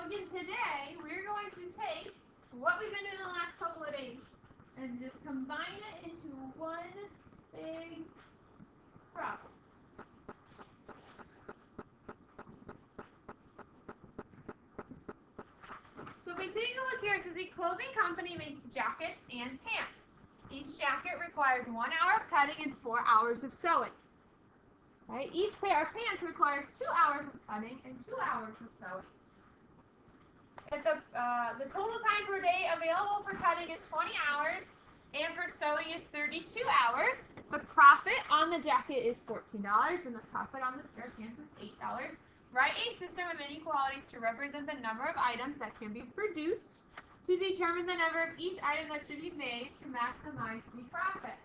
again, today we're going to take what we've been doing the last couple of days and just combine it into one big problem. So if we take a look here, it says a clothing company makes jackets and pants. Each jacket requires 1 hour of cutting and 4 hours of sewing. Right? Each pair of pants requires 2 hours of cutting and 2 hours of sewing. If the total time per day available for cutting is 20 hours and for sewing is 32 hours, the profit on the jacket is $14 and the profit on the pair of pants is $8. Write a system of inequalities to represent the number of items that can be produced to determine the number of each item that should be made to maximize the profit.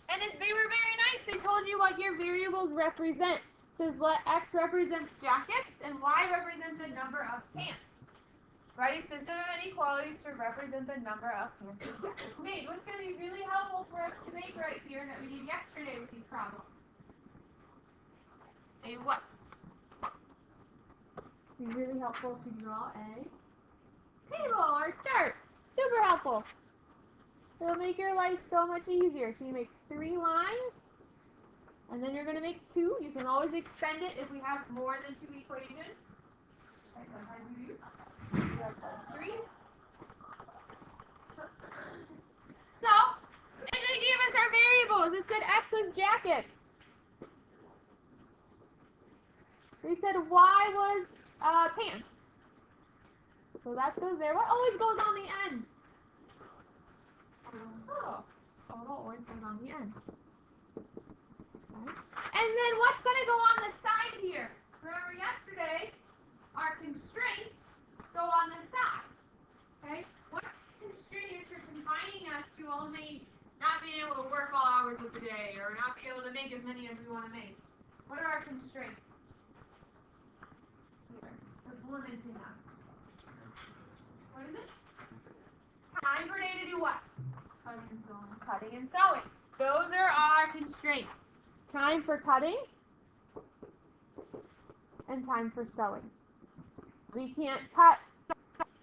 And they were very nice. They told you what your variables represent. It says let X represents jackets and Y represents the number of pants. Write a system of inequalities to represent the number of pants and jackets made. What's going to be really helpful for us to make right here that we did yesterday with these problems? A what? Be really helpful to draw a table or chart. Super helpful. It'll make your life so much easier. So you make 3 lines, and then you're going to make 2. You can always extend it if we have more than 2 equations. Okay, sometimes you do. You have 3. So, if they gave us our variables, it said X was jackets. They said Y was pants. So that goes there. What always goes on the end? Oh, total always goes on the end. Okay. And then what's going to go on the side here? Remember yesterday, our constraints go on the side. Okay? What constraint is for confining us to only not being able to work all hours of the day or not be able to make as many as we want to make? What are our constraints? What's limiting us? What is it? Time per day to do what? Cutting and sewing. Cutting and sewing. Those are our constraints. Time for cutting and time for sewing. We can't cut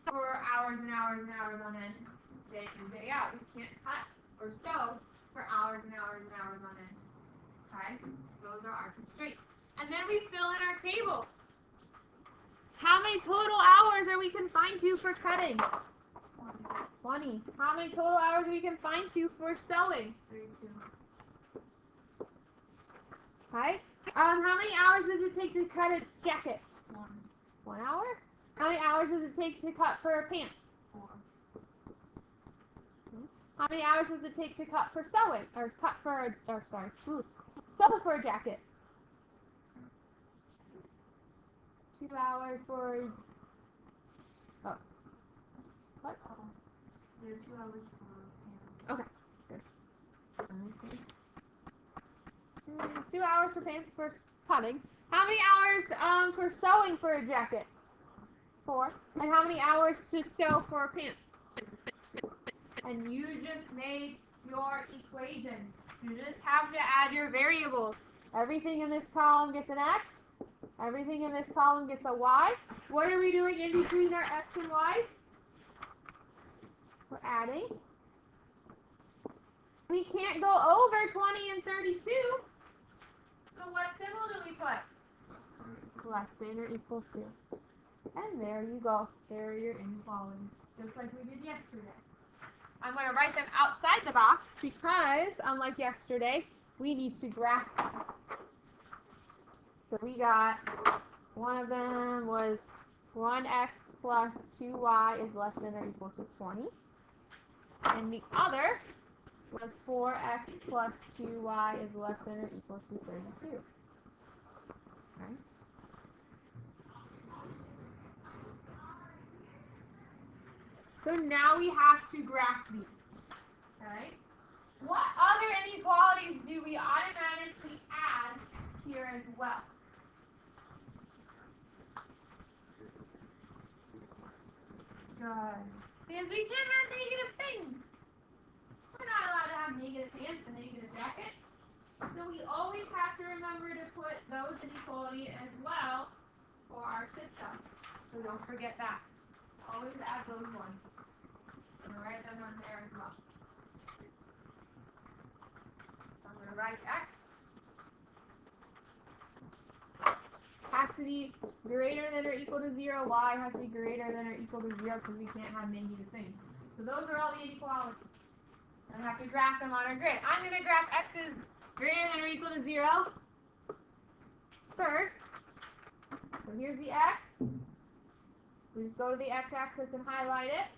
for hours and hours and hours on end, day in, day out. We can't cut or sew for hours and hours and hours on end. Okay? Those are our constraints. And then we fill in our table. How many total hours are we confined to for cutting? 20. How many total hours are we confined to for sewing? 32. Okay. How many hours does it take to cut a jacket? 1 hour. How many hours does it take to cut for pants? 4. How many hours does it take to cut for sewing? Or cut for sew for a jacket? 2 hours for what? There are 2 hours for pants. Okay, good. 2 hours for pants for cutting. How many hours for sewing for a jacket? 4. And how many hours to sew for pants? And you just made your equation. You just have to add your variables. Everything in this column gets an X. Everything in this column gets a Y. What are we doing in between our X and Y's? We're adding. We can't go over 20 and 32. So what symbol do we put? Less than or equal to. And there you go. There are your inequalities. Just like we did yesterday. I'm going to write them outside the box because, unlike yesterday, we need to graph them. So we got, one of them was 1x plus 2y is less than or equal to 20. And the other was 4x plus 2y is less than or equal to 32. Okay. So now we have to graph these. Okay. What other inequalities do we automatically add here as well? Good. Because we can't have negative things. We're not allowed to have negative pants and negative jackets. So we always have to remember to put those inequality as well for our system. So don't forget that. Always add those ones. I'm going to write them on there as well. So I'm going to write x. Has to be greater than or equal to 0. Y has to be greater than or equal to 0 because we can't have negative things. So those are all the inequalities. And I have to graph them on our grid. I'm going to graph x's greater than or equal to 0 first. So here's the x. We just go to the x-axis and highlight it.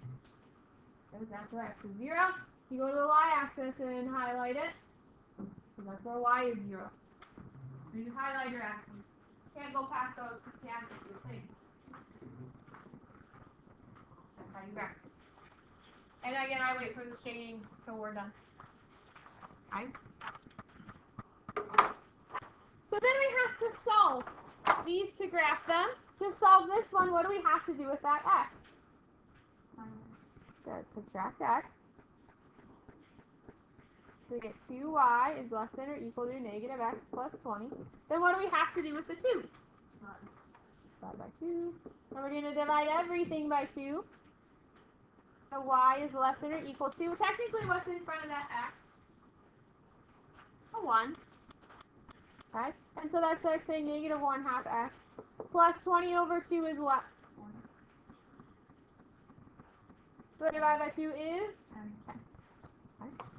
Because that's where x is 0. You go to the y-axis and highlight it. Because that's where y is 0. So you just highlight your axes. Can't go past those because you can't get your things. That's how you graph. And again, I wait for the shading so we're done. Okay. So then we have to solve these to graph them. To solve this one, what do we have to do with that x? Good. Subtract x. So we get 2y is less than or equal to negative x plus 20. Then what do we have to do with the 2? Divide by 2. And we're going to divide everything by 2. So y is less than or equal to, technically what's in front of that x? A 1. Okay? And so that's like saying negative 1/2 x plus 20 over 2 is what? 1. So divided by 2 is? 10. Okay.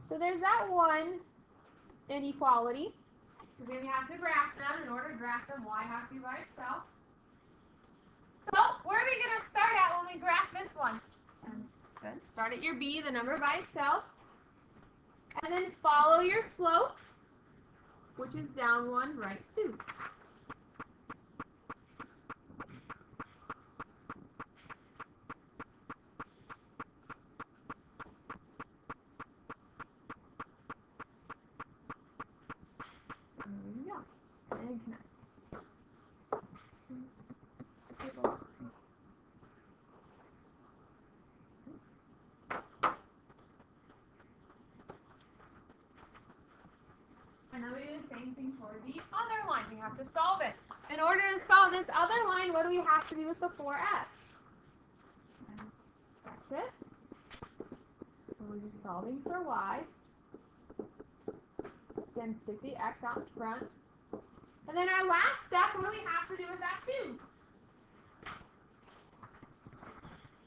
So there's that one inequality. So then we have to graph them. In order to graph them, y has to be by itself. So where are we going to start at when we graph this one? Good. Start at your b, the number by itself. And then follow your slope, which is down 1, right 2. There we go. And connect. And then we do the same thing for the other line. We have to solve it. In order to solve this other line, what do we have to do with the 4f? That's it. So we're just solving for y. Then stick the x out in front. And then our last step, what do we have to do with that 2?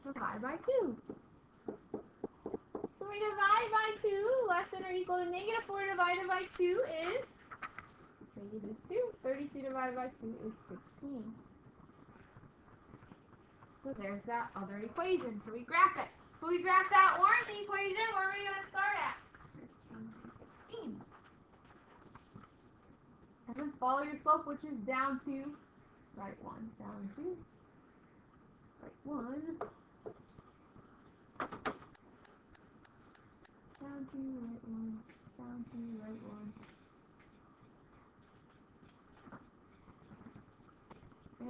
Divide by 2. So we divide by 2, less than or equal to negative 4 divided by 2 is negative 2. 32 divided by 2 is 16. So there's that other equation. So we graph it. So we graph that orange equation, where are we going to start at? 16. And then follow your slope, which is down 2, right 1, down 2, right 1, down 2, right 1, down 2, right 1. And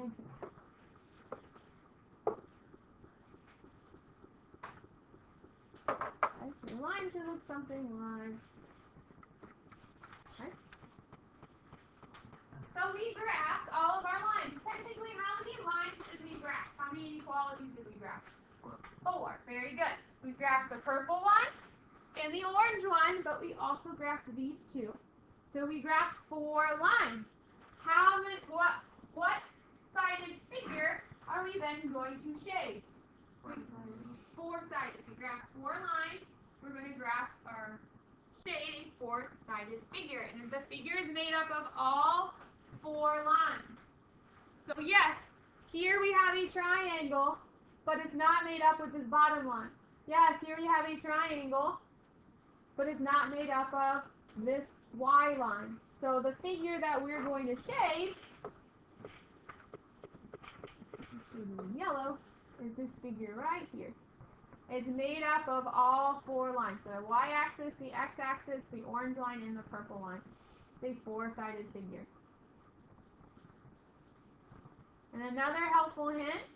okay, your line should look something like this. Okay. So we graphed all of our lines. Technically, how many lines did we graph? How many inequalities did we graph? 4. Very good. We graphed the purple one and the orange one, but we also graphed these two. So we graphed 4 lines. How many? What sided figure are we then going to shade? 4-sided. We graphed 4 lines. We're going to graph or shade a 4-sided figure, and the figure is made up of all 4 lines. So yes, here we have a triangle, but it's not made up with this bottom line. Yes, here we have a triangle, but it's not made up of this y line. So the figure that we're going to shade, in yellow, is this figure right here. It's made up of all 4 lines. So the y-axis, the x-axis, the orange line, and the purple line. It's a 4-sided figure. And another helpful hint,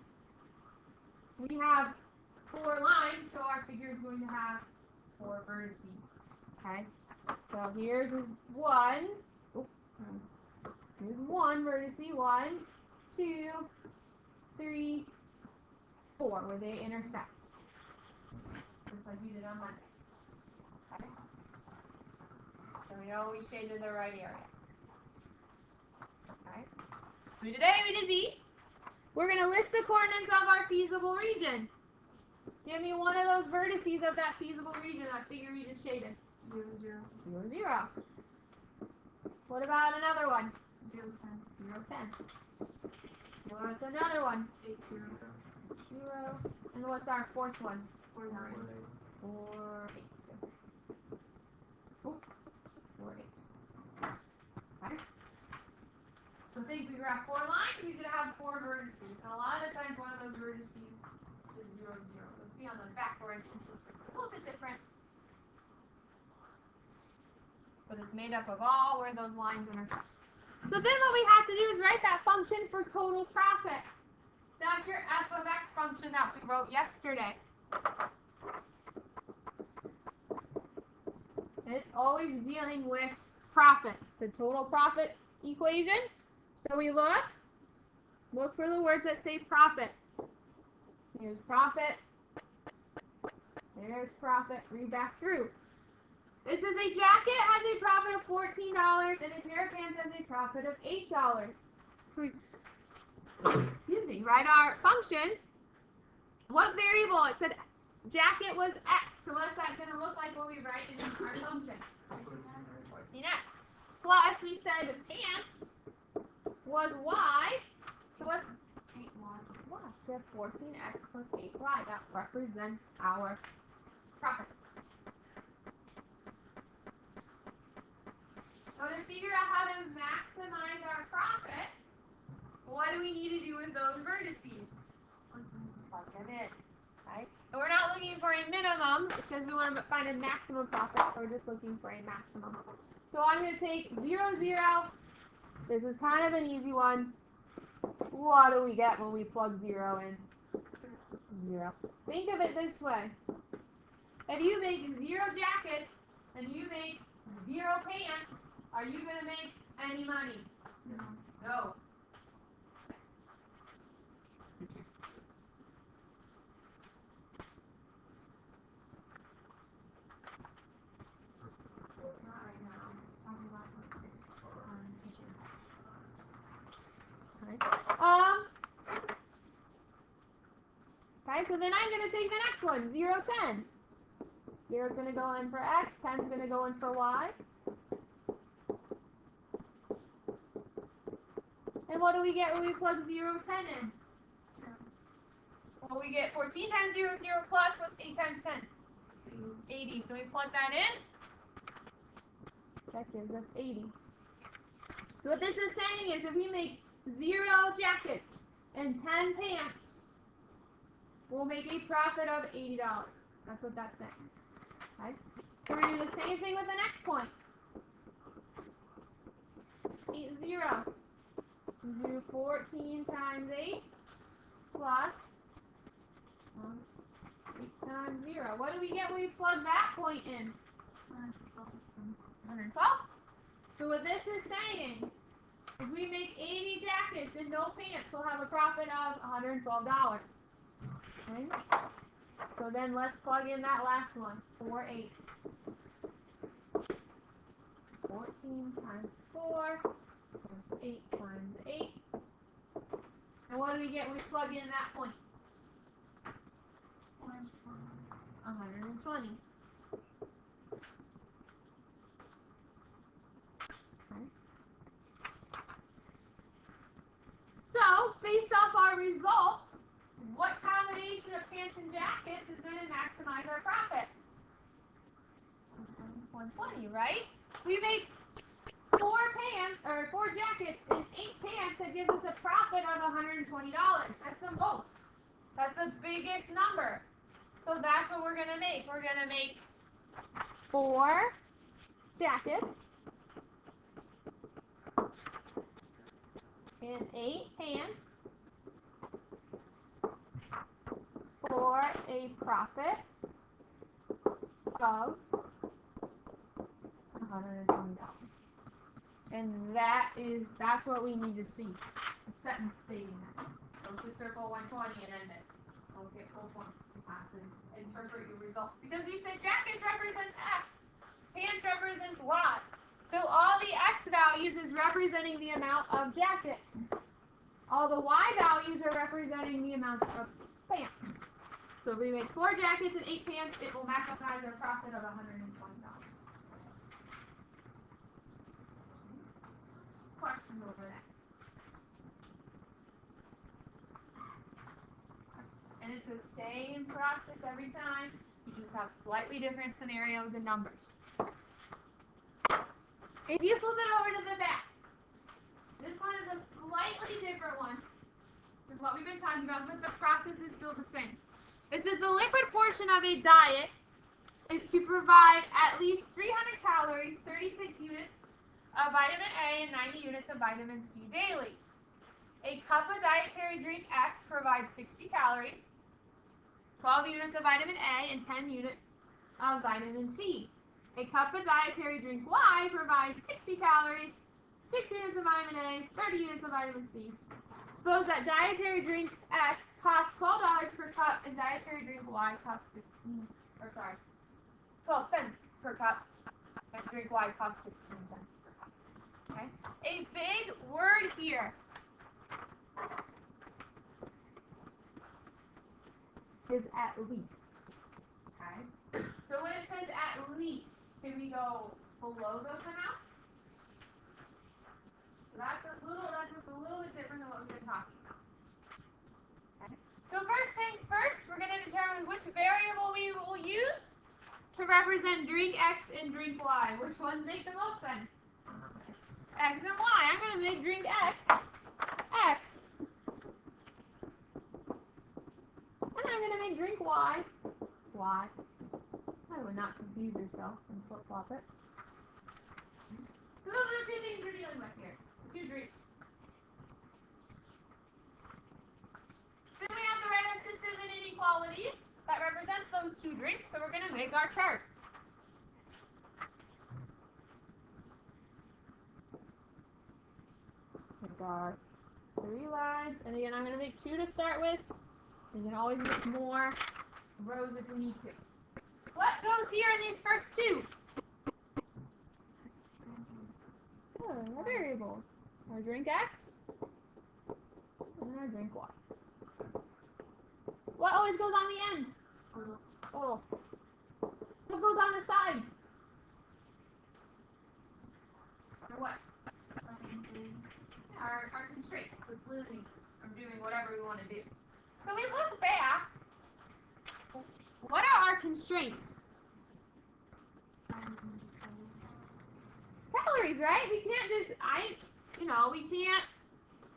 we have 4 lines, so our figure is going to have 4 vertices. Okay? So here's 1. Here's 1 vertice, 1, 2, 3, 4, where they intersect. Just like we did on Monday. Okay? So we know we shaded the right area. Okay? So today we did B. We're going to list the coordinates of our feasible region. Give me one of those vertices of that feasible region, that figure we just shaded. 0, 0. 0, 0. What about another one? 0, 10. 0, 10. What's another one? 8, 0. 0. And what's our fourth one? 4, 9. 4, 8. Oop. 4, 8. Okay. So think we graph 4 lines, we should have 4 vertices. And a lot of the times one of those vertices is 0, 0. You'll see on the backboard it's a little bit different. But it's made up of all where those lines intersect. So then what we have to do is write that function for total profit. That's your f of x function that we wrote yesterday. And it's always dealing with profit. It's a total profit equation. So we look for the words that say profit. Here's profit. There's profit. Read back through. This is a jacket has a profit of $14 and a pair of pants has a profit of $8. So we, excuse me, write our function. What variable? It said jacket was x. So what's that going to look like when we write it in our function? 14x. Plus we said pants was y. So what's 8y? So we have 14x plus 8y. That represents our profit. So to figure out how to maximize our profit, what do we need to do with those vertices? Plug them in, right? And we're not looking for a minimum. It says we want to find a maximum profit, so we're just looking for a maximum. So I'm going to take 0, 0. This is kind of an easy one. What do we get when we plug 0 in? 0. Think of it this way. If you make 0 jackets and you make 0 pants, are you going to make any money? No. Not right now. I'm just talking about teaching. Okay, so then I'm going to take the next one, 0, 10. 0 is going to go in for x, 10 is going to go in for y. And what do we get when we plug 0, 10 in? Well, we get 14 times 0, 0 plus, what's 8 times 10? 80. So we plug that in. That gives us 80. So what this is saying is if we make 0 jackets and 10 pants, we'll make a profit of $80. That's what that's saying. Okay? So we're going to do the same thing with the next point. 8, 0. Do 14 times 8 plus 8 times 0. What do we get when we plug that point in? 112. So what this is saying, if we make 80 jackets and no pants, we'll have a profit of $112. Okay? So then let's plug in that last one, 4, 8. 14 times 4 plus 8 times 8. And what do we get when we plug in that point? 120. Okay. So, based off our results, what combination of pants and jackets is going to maximize our profit? 120, right? We make 4 pants or 4 jackets and 8 pants. That gives us a profit of $120. That's the most. That's the biggest number. So that's what we're going to make. We're going to make 4 jackets and 8 pants for a profit of $120. And that's what we need to see. A sentence stating that. Go to circle 120 and end it. Don't get full points. You have to interpret your results. Because we said jackets represents X, pants represents Y. So all the X values is representing the amount of jackets. All the Y values are representing the amount of pants. So if we make 4 jackets and 8 pants, it will maximize our profit of $120. Questions over that? And it's the same process every time. You just have slightly different scenarios and numbers. If you flip it over to the back, this one is a slightly different one than what we've been talking about, but the process is still the same. It says the liquid portion of a diet is to provide at least 300 calories, 36 units of vitamin A, and 90 units of vitamin C daily. A cup of dietary drink X provides 60 calories, 12 units of vitamin A, and 10 units of vitamin C. A cup of dietary drink Y provides 60 calories, 6 units of vitamin A, 30 units of vitamin C. Suppose that dietary drink X costs $12 per cup and dietary drink Y costs 12 cents per cup and drink Y costs 15 cents per cup. Okay? A big word here is at least. Okay? So when it says at least, can we go below those amounts? So that's just a little bit different than what we've been talking about. Okay? So first things first, we're going to determine which variable we will use to represent drink X and drink Y. Which ones make the most sense? X and Y. I'm going to make drink X, X. And I'm going to make drink Y, Y. I would not confuse yourself and flip-flop it. So those are the two things we're dealing with here. Two drinks. Then we have the random system and inequalities that represents those two drinks, so we're going to make our chart. We've got 3 lines, and again, I'm going to make 2 to start with. You can always make more rows if we need to. What goes here in these first 2? Our variables. Our drink X and our drink Y. What always goes on the end? Total. What goes on the sides? Or what? Our constraints. It's limiting us from doing whatever we want to do. So we look back. What are our constraints? Calories, right? We can't just, we can't,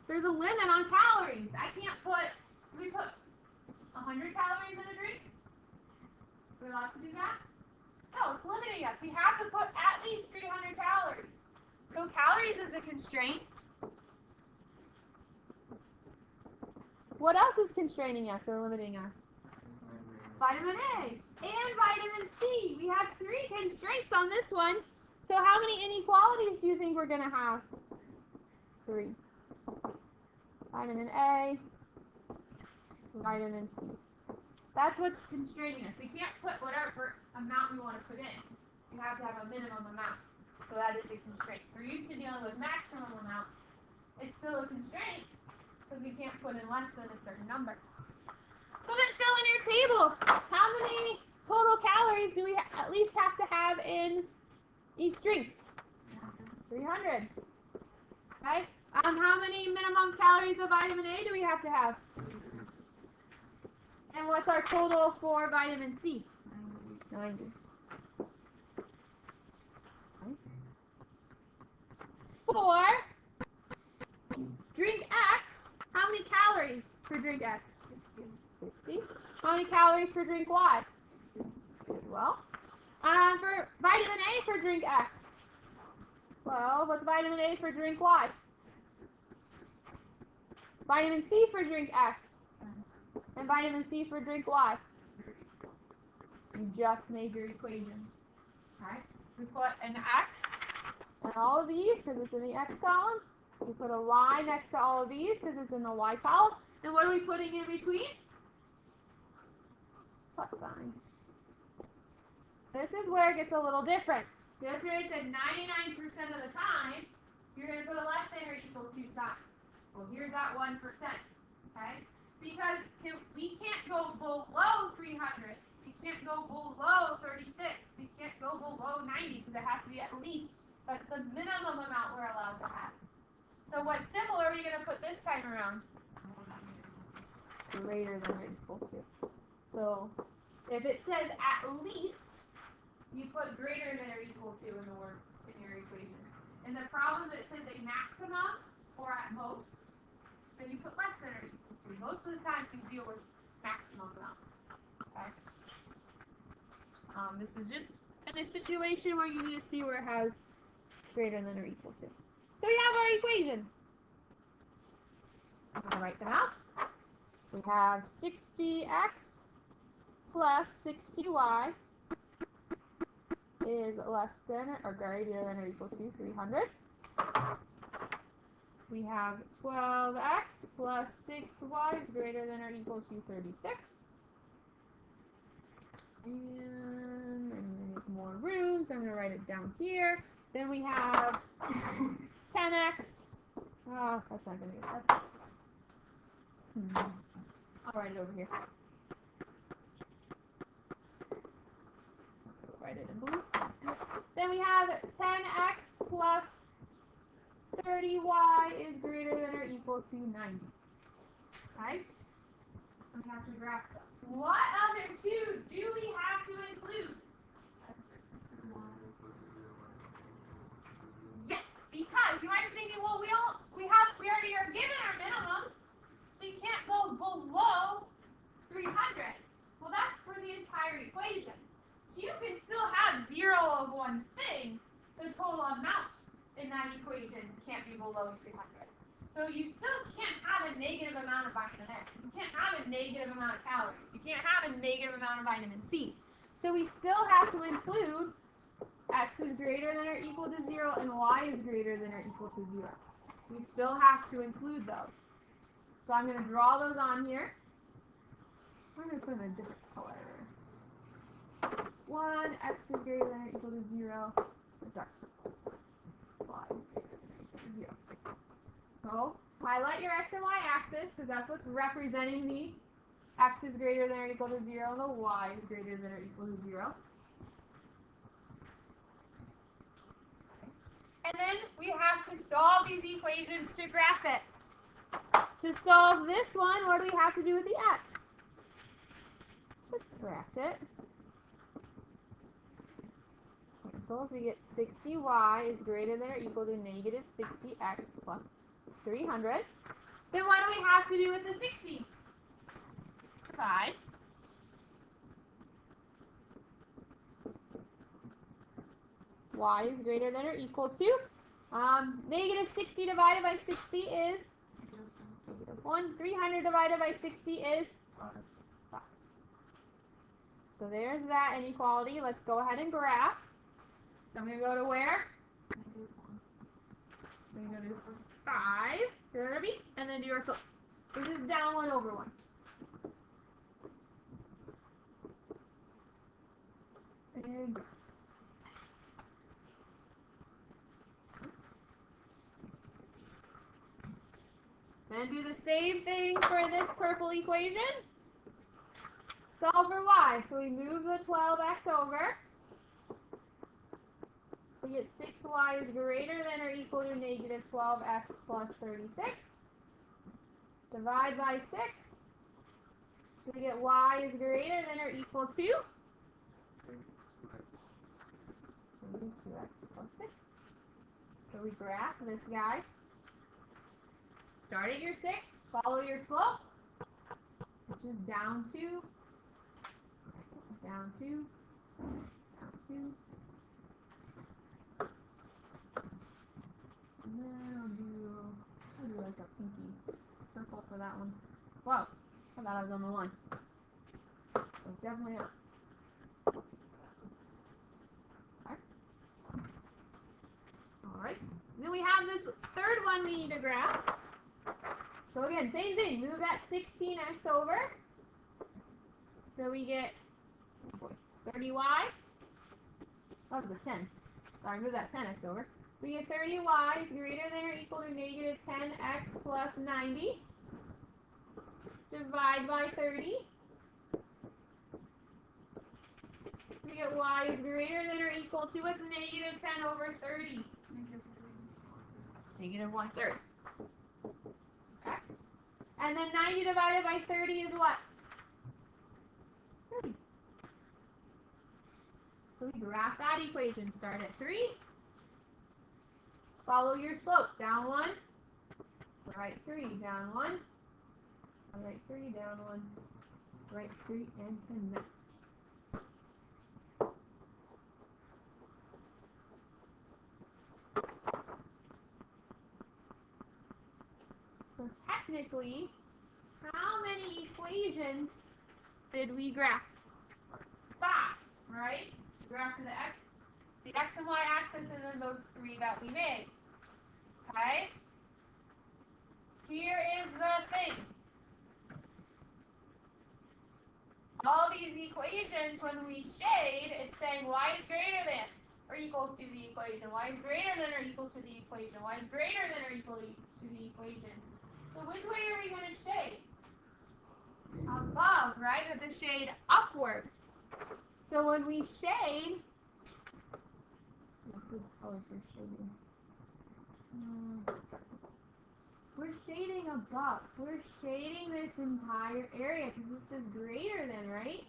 there's a limit on calories. We put 100 calories in a drink? Are we allowed to do that? No, it's limiting us. We have to put at least 300 calories. So calories is a constraint. What else is constraining us or limiting us? Vitamin A and vitamin C. We have 3 constraints on this one. So how many inequalities do you think we're going to have? 3. Vitamin A, vitamin C. That's what's constraining us. We can't put whatever amount we want to put in. You have to have a minimum amount. So that is a constraint. We're used to dealing with maximum amounts. It's still a constraint because we can't put in less than a certain number. So then fill in your table. How many total calories do we at least have to have in each drink? 300. Okay. How many minimum calories of vitamin A do we have to have? And what's our total for vitamin C? 90. Okay. For drink X, how many calories for drink X? 60. How many calories for drink Y? Well, for vitamin A for drink X. Well, what's vitamin A for drink Y? Vitamin C for drink X. And vitamin C for drink Y. You just made your equation. Alright? We put an X And all of these, because it's in the x column. We put a y next to all of these, because it's in the y column. And what are we putting in between? Plus sign. This is where it gets a little different. Yesterday I said 99% of the time, you're going to put a less than or equal to sign. Well, here's that 1%, okay? Because we can't go below 300. We can't go below 36. We can't go below 90 because it has to be at least. That's the minimum amount we're allowed to have. So what symbol are we going to put this time around? Greater than or equal to. So if it says at least, you put greater than or equal to in the word in your equation. And the problem that says a maximum or at most, then you put less than or equal to. Most of the time you deal with maximum amounts. Okay? This is just in a situation where you need to see where it has greater than or equal to. So we have our equations. I'm going to write them out. We have 60x plus 60y is less than or greater than or equal to 300. We have 12x plus 6y is greater than or equal to 36. And I'm going to make more room, so I'm going to write it down here. Then we have 10x. Oh, that's not going to be that. I'll write it over here. Write it in blue. Then we have 10x plus 30y is greater than or equal to 90. Okay? We have to graph those. What other two do we have to include? Yes, because you might be thinking, well, we already are given our minimums. We can't go below 300. Well, that's for the entire equation. So you can still have 0 of one thing. The total amount in that equation can't be below 300. So you still can't have a negative amount of vitamin A. You can't have a negative amount of calories. You can't have a negative amount of vitamin C. So we still have to include x is greater than or equal to 0 and y is greater than or equal to 0. We still have to include those. So I'm going to draw those on here. I'm going to put them in a different color. 1, x is greater than or equal to 0. Dark. Y is greater than or equal to 0. So highlight your x and y axis because that's what's representing the x is greater than or equal to 0 and the y is greater than or equal to 0. And then we have to solve these equations to graph it. To solve this one, what do we have to do with the x? Subtract it. So if we get 60y is greater than or equal to negative 60x plus 300, then what do we have to do with the 60? Divide. Y is greater than or equal to negative 60 divided by 60 is negative 1. 300 divided by 60 is 5. So there's that inequality. Let's go ahead and graph. So I'm going to go to where? We're going to go to 5, and then do our slope. This is down 1 over 1. And graph. Then do the same thing for this purple equation. Solve for y. So we move the 12x over. We get 6y is greater than or equal to negative 12x plus 36. Divide by 6. So we get y is greater than or equal to 2x plus 6. So we graph this guy. Start at your 6, follow your slope, which is down 2, down 2, down 2. And then I'll do like a pinky purple for that one. Whoa, I thought I was on the line. So definitely up. Okay. Alright. Then we have this third one we need to graph. So again, same thing. Move that 16x over. So we get 30y. That was a 10. Sorry, move that 10x over. We get 30y is greater than or equal to negative 10x plus 90. Divide by 30. We get y is greater than or equal to what's negative 10 over 30. Negative 1/3. X. And then 90 divided by 30 is what? 30. So we graph that equation. Start at 3. Follow your slope. Down 1. Right 3. Down 1. Right 3. Down 1. Right 3 and connect. So technically, how many equations did we graph? 5, right? Graph to the x and y axis, and then those 3 that we made. Okay? Here is the thing. All these equations, when we shade, it's saying y is greater than or equal to the equation. Y is greater than or equal to the equation. Y is greater than or equal to the equation. So which way are we going to shade? Above, right? We have to shade upwards. So when we shade, good color for shading. We're shading above. We're shading this entire area because this is greater than, right?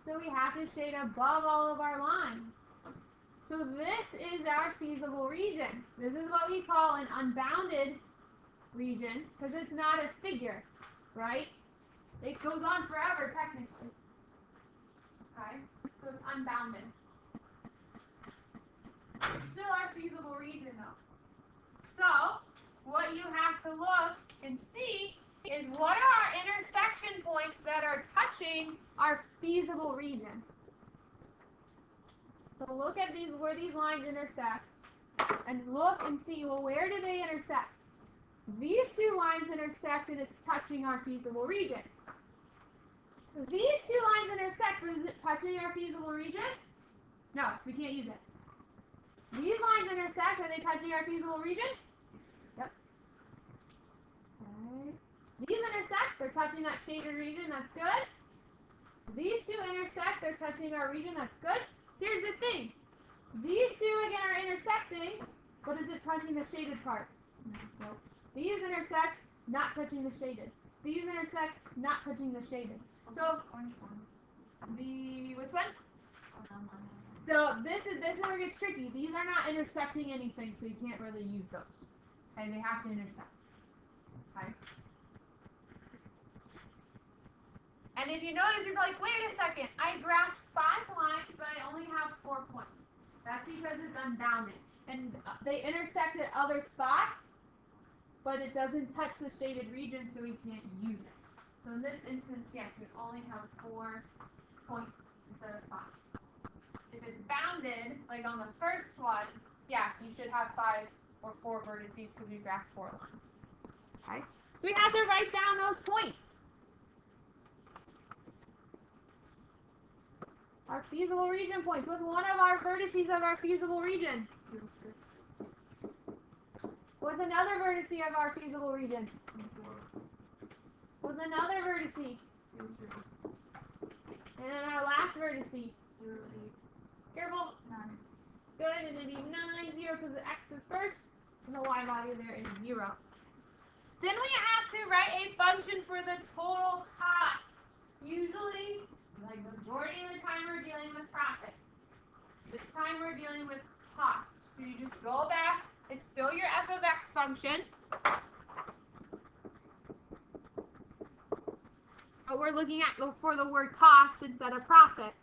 So we have to shade above all of our lines. So this is our feasible region. This is what we call an unbounded region because it's not a figure, right? It goes on forever technically. Okay? So it's unbounded. Still our feasible region though. So what you have to look and see is what are our intersection points that are touching our feasible region. So look at these where these lines intersect and look and see, well, where do they intersect? These two lines intersect and it's touching our feasible region. These two lines intersect, but is it touching our feasible region? No, so we can't use it. These lines intersect, are they touching our feasible region? Yep. Okay. These intersect, they're touching that shaded region, that's good. These two intersect, they're touching our region, that's good. Here's the thing. These two again are intersecting, but is it touching the shaded part? Nope. These intersect, not touching the shaded. These intersect, not touching the shaded. So Orange one. which one? So this is where it gets tricky. These are not intersecting anything, so you can't really use those. Okay, they have to intersect. Okay. And if you notice, you're like, wait a second, I graphed 5 lines, but I only have 4 points. That's because it's unbounded. And they intersect at other spots, but it doesn't touch the shaded region, so we can't use it. So in this instance, yes, we only have 4 points instead of 5. If it's bounded, like on the first one, yeah, you should have 5 or 4 vertices because we graphed 4 lines. Okay? So we have to write down those points. Our feasible region points. What's one of our vertices of our feasible region? 0, 6. What's another vertice of our feasible region? 4. What's another vertice? 0, 3. And then our last vertice. 0, 8. Careful. 9. Good, and it'd be 9, 0 because the x is first, and the y value there is 0. Then we have to write a function for the total cost. Usually, like the majority of the time, we're dealing with profit. This time we're dealing with cost. So you just go back. It's still your f of x function. But we're looking at for the word cost instead of profit.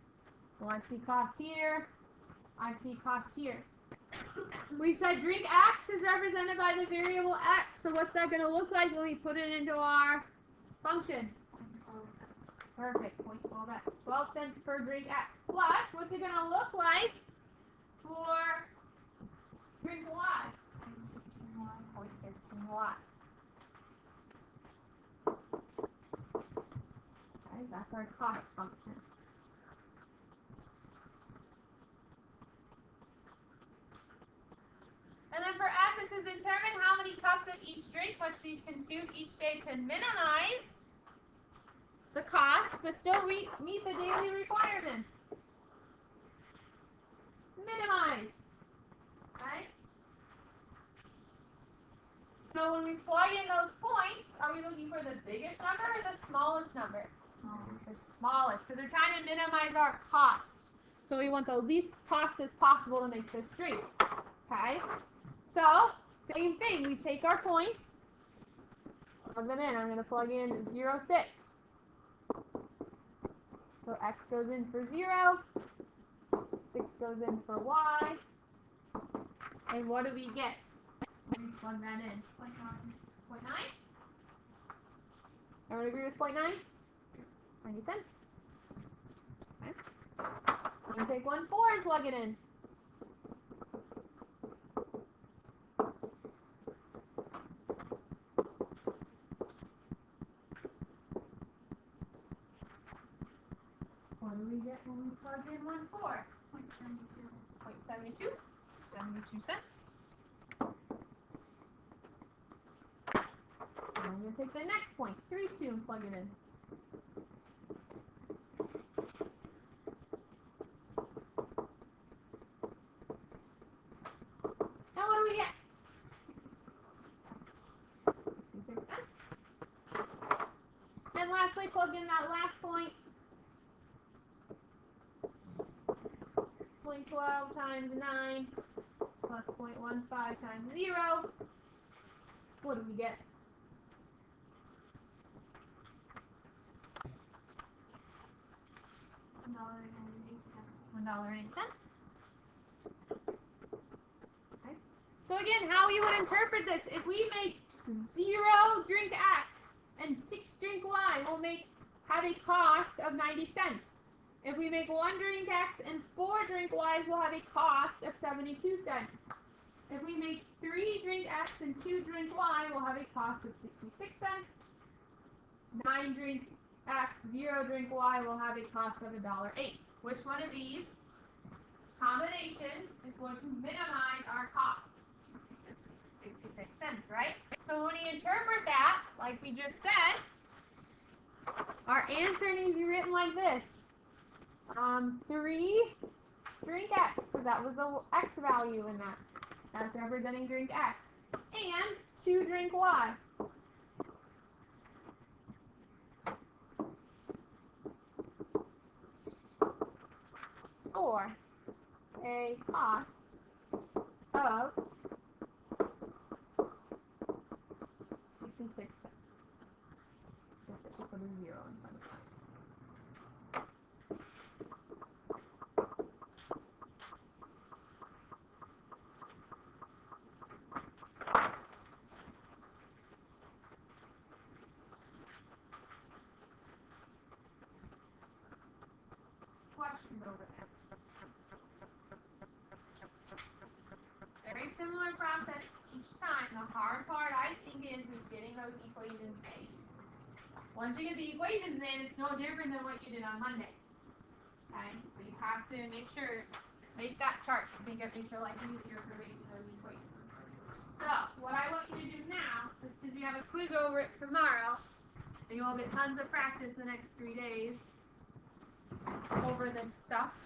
Well, I see cost here. I see cost here. We said drink x is represented by the variable x. So what's that going to look like when we put it into our function? Perfect. 0.12x. 12 cents per drink x. Plus, what's it going to look like for drink Y. 0.15Y. Okay, that's our cost function. And then for F, it says determine how many cups of each drink must be consumed each day to minimize the cost, but still meet the daily requirements. Minimize. Right? So when we plug in those points, are we looking for the biggest number or the smallest number? The smallest, because we're trying to minimize our cost. So we want the least cost as possible to make this drink. Okay? So, same thing. We take our points, plug them in. I'm going to plug in 0, 6. So X goes in for 0, 6 goes in for Y. And what do we get? When we plug that in. 0.9. Everyone agree with 0.9? 90 cents. Okay. I'm going to take 1, 4 and plug it in. What do we get when we plug in 1, 4? 0.72. 72 cents. I'm going to take the next point, 3, 2, and plug it in. Now what do we get? 66 cents. And lastly, plug in that last point. 0.12 times 9 plus 0.15 times 0. What do we get? $1.08. Okay. So again, how we would interpret this, if we make 0 drink X and 6 drink Y, we'll have a cost of 90 cents. If we make 1 drink X and 4 drink Ys, we'll have a cost of 72 cents. If we make 3 drink X and 2 drink Y, we'll have a cost of 66 cents. 9 drink X, 0 drink Y will have a cost of $1.08. Which one of these combinations is going to minimize our cost? 66 cents, right? So when we interpret that, like we just said, our answer needs to be written like this. 3 drink X, because that was the X value in that. That's representing drink X. And 2 drink Y. For a cost of 66 cents. Just put a 0 in front of it. Questions over there? Very similar process each time. The hard part, I think, is getting those equations made. Once you get the equations in, it's no different than what you did on Monday. Okay? But you have to make that chart. I think it makes your life easier for making those equations. So, what I want you to do now, just because we have a quiz over it tomorrow, and you'll get tons of practice the next 3 days over this stuff.